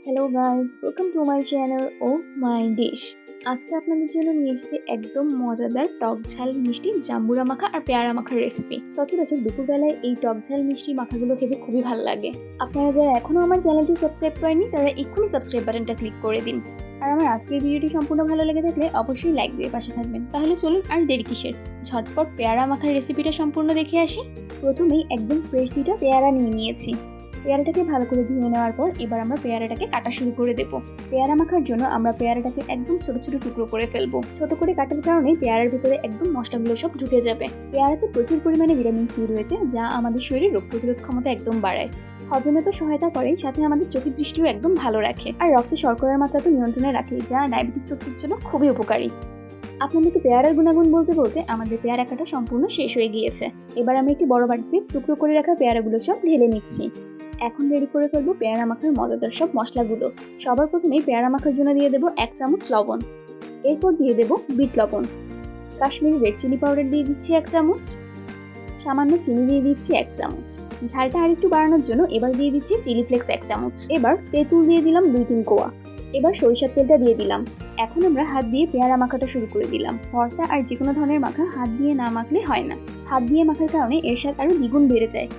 Hello guys, welcome to my channel oh my dish. আজকে আপনাদের জন্য নিয়ে এসেছি একদম মজাদার টক ঝাল মিষ্টি জাম্বুরা মাখা আর পেয়ারা মাখার রেসিপি। সচরাচর দুপুরবেলায় এই টক ঝাল মিষ্টি মাখাগুলো খেতে খুবই ভালো লাগে। আপনারা যারা এখনও আমার চ্যানেলটি সাবস্ক্রাইব করেননি তারা এক্ষুনি সাবস্ক্রাইব বাটনটা ক্লিক করে দিন। আর আমার আজকের ভিডিওটি সম্পূর্ণ ভালো লেগে থাকলে অবশ্যই লাইক দিয়ে পাশে থাকবেন। তাহলে চলুন আর দেরি কিসের, ঝটপট পেয়ারা মাখার রেসিপিটা সম্পূর্ণ দেখে আসি। প্রথমেই একদম ফ্রেশ দুইটা পেয়ারা নিয়ে নিয়েছি। পেয়ারাটাকে ভালো করে ধুয়ে নেওয়ার পর এবার আমরা পেয়ারাটাকে কাটা শুরু করে দেব। পেয়ারা মাখার জন্য আমরা পেয়ারাটাকে একদম ছোট ছোট টুকরো করে ফেলবো। ছোট করে কাটার কারণে পেয়ারার ভিতরে একদম মশলাগুলো সব ঢুকে যাবে। পেয়ারাতে প্রচুর পরিমাণে ভিটামিন সি রয়েছে, যা আমাদের শরীরে রোগ প্রতিরোধ ক্ষমতা একদম বাড়ায়, হজমে তো সহায়তা করে, সাথে আমাদের চোখের দৃষ্টিও একদম ভালো রাখে, আর রক্তে শর্করার মাত্রা তো নিয়ন্ত্রণে রাখে, যা ডায়াবেটিস রোগীর জন্য খুবই উপকারী। আপনাদেরকে পেয়ারার গুণাগুণ বলতে বলতে আমাদের পেয়ারা কাটা সম্পূর্ণ শেষ হয়ে গিয়েছে। এবার আমি একটি বড় বাটিতে টুকরো করে রাখা পেয়ারাগুলো সব ঢেলে নিচ্ছি। এখন রেডি করে ফেলবো পেয়ারা মাখার মজাদার সব মশলাগুলো। সবার প্রথমেই পেয়ারা মাখার জন্য দিয়ে দেবো 1 চামচ লবণ, এরপর দিয়ে দেবো বিট লবণ, কাশ্মীরি রেড চিলি পাউডার দিয়ে দিচ্ছি 1 চামচ, সামান্য চিনি দিয়ে দিচ্ছি 1 চামচ। ঝালটা আর একটু বাড়ানোর জন্য এবার দিয়ে দিচ্ছি চিলি ফ্লেক্স 1 চামচ। এবার তেঁতুল দিয়ে দিলাম 2-3 কোয়া। এবার সরিষার তেলটা দিয়ে দিলাম। এখন আমরা হাত দিয়ে পেয়ারা মাখাটা শুরু করে দিলাম। ভর্তা আর যে কোনো ধরনের মাখা হাত দিয়ে না মাখলে হয় না। হাত দিয়ে মাখার কারণে এর স্বাদ আরো দ্বিগুণ বেড়ে যায়।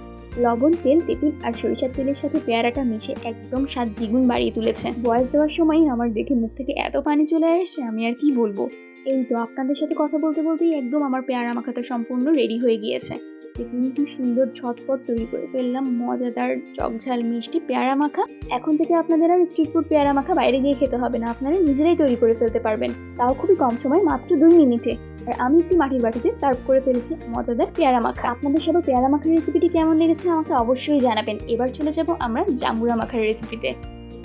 লবণ, তেল, তেঁতুল আর সরিষার তেলের সাথে পেয়ারাটা মিশে একদম স্বাদ দ্বিগুণ বাড়িয়ে তুলেছে। বয়স দেওয়ার সময় আমার দেখে মুখ থেকে এত পানি চলে আসছে, আমি আর কি বলবো। এই তো আপনাদের সাথে কথা বলতে বলতেই একদম আমার পেয়ারা মাখাটা সম্পূর্ণ রেডি হয়ে গিয়েছে। দেখুন কি সুন্দর ঝটপট তৈরি করে ফেললাম মজাদার টকঝাল মিষ্টি পেয়ারা মাখা। এখন থেকে আপনাদের আর স্ট্রিট ফুড পেয়ারা মাখা বাইরে গিয়ে খেতে হবে না, আপনারা নিজেরাই তৈরি করে ফেলতে পারবেন, তাও খুবই কম সময়, মাত্র 2 মিনিটে। আর আমি একটি মাটির বাটিতে সার্ভ করে ফেলেছি মজাদার পেয়ারা মাখা। আপনাদের সবার পেয়ারা মাখার রেসিপিটি কেমন লেগেছে আমাকে অবশ্যই জানাবেন। এবার চলে যাব আমরা জাম্বুরা মাখার রেসিপিতে।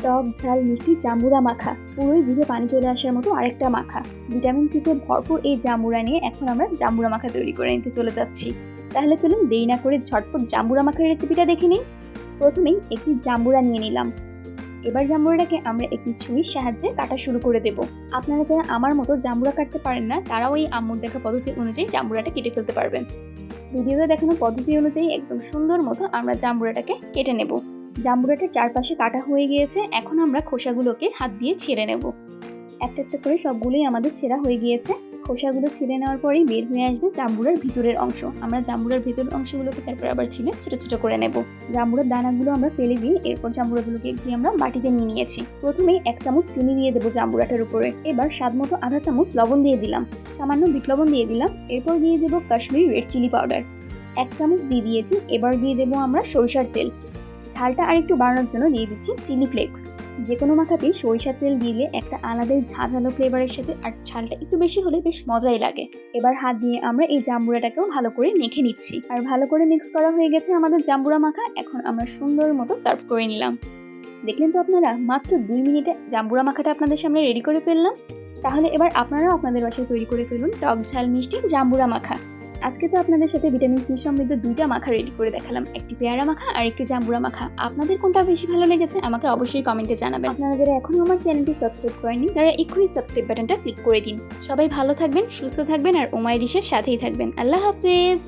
টক ঝাল মিষ্টি জাম্বুরা মাখা, পুরোই জিভে পানি চলে আসার মতো আরেকটা মাখা। ভিটামিন সিতে ভরপুর এই জাম্বুরা নিয়ে এখন আমরা জাম্বুরা মাখা তৈরি করে নিতে চলে যাচ্ছি। তাহলে চলুন দেরি না করে ঝটপট জাম্বুরা মাখার রেসিপিটা দেখে নিই। প্রথমেই একটি জাম্বুরা নিয়ে নিলাম। এবার জাম্বুরাটাকে আমরা একটি ছুরির সাহায্যে কাটা শুরু করে দেব। আপনারা যারা আমার মতো জাম্বুরা কাটতে পারেন না, তারাও এই আম্মুর দেখা পদ্ধতি অনুযায়ী জাম্বুরাটা কেটে ফেলতে পারবেন। ভিডিওতে দেখানো পদ্ধতি অনুযায়ী একদম সুন্দর মতো আমরা জাম্বুরাটাকে কেটে নেব। জাম্বুরাটার চারপাশে কাটা হয়ে গিয়েছে, এখন আমরা খোসাগুলোকে হাত দিয়ে ছেড়ে নেব। একটা একটা করে সবগুলোই আমাদের ছেঁড়া হয়ে গিয়েছে। খোসাগুলো ছিঁড়ে নেওয়ার পরেই বের হয়ে আসবে জাম্বুরার ভিতরের অংশ। আমরা জাম্বুরার ভিতরের অংশগুলোকে তারপর আবার ছিলে ছোট ছোট করে নেব। জাম্বুরার দানাগুলো আমরা ফেলে দিয়ে এরপর জাম্বুরাগুলোকে একটি আমরা বাটিতে নিয়ে নিয়েছি। প্রথমেই 1 চামচ চিনি দিয়ে দেবো জাম্বুরাটার উপরে। এবার স্বাদ মতো আধা চামচ লবণ দিয়ে দিলাম, সামান্য বিট লবণ দিয়ে দিলাম। এরপর দিয়ে দেবো কাশ্মীরি রেড চিলি পাউডার 1 চামচ দিয়ে দিয়েছি। এবার দিয়ে দেবো আমরা সরিষার তেল। ঝালটা আর একটু বাড়ানোর জন্য দিয়ে দিচ্ছি চিলি ফ্লেক্স। যে কোনো মাখাতেই সরিষার তেল দিলে একটা আলাদাই ঝাঁঝালো ফ্লেভারের সাথে, আর ঝালটা একটু বেশি হলে বেশ মজাই লাগে। এবার হাত দিয়ে আমরা এই জাম্বুরাটাকেও ভালো করে মেখে নিচ্ছি। আর ভালো করে মিক্স করা হয়ে গেছে আমাদের জাম্বুরা মাখা। এখন আমরা সুন্দর মতো সার্ভ করে নিলাম। দেখলেন তো আপনারা, মাত্র 2 মিনিটে জাম্বুরা মাখাটা আপনাদের সামনে রেডি করে ফেললাম। তাহলে এবার আপনারাও আপনাদের বাসায় তৈরি করে ফেলুন টক ঝাল মিষ্টি জাম্বুরা মাখা। আজকে তো আপনাদের সাথে ভিটামিন সি সমৃদ্ধ 2টা মাখা রেডি করে দেখালাম, একটি পেয়ারা মাখা আর একটি জাম্বুরা মাখা। আপনাদের কোনটা বেশি ভালো লেগেছে আমাকে অবশ্যই কমেন্টে জানাবেন। আপনারা যারা এখনো আমার চ্যানেলটি সাবস্ক্রাইব করেননি তারা এক্ষুনি সাবস্ক্রাইব বাটনটা ক্লিক করে দিন। সবাই ভালো থাকবেন, সুস্থ থাকবেন আর ও মাই ডিশের সাথেই থাকবেন। আল্লাহ হাফেজ।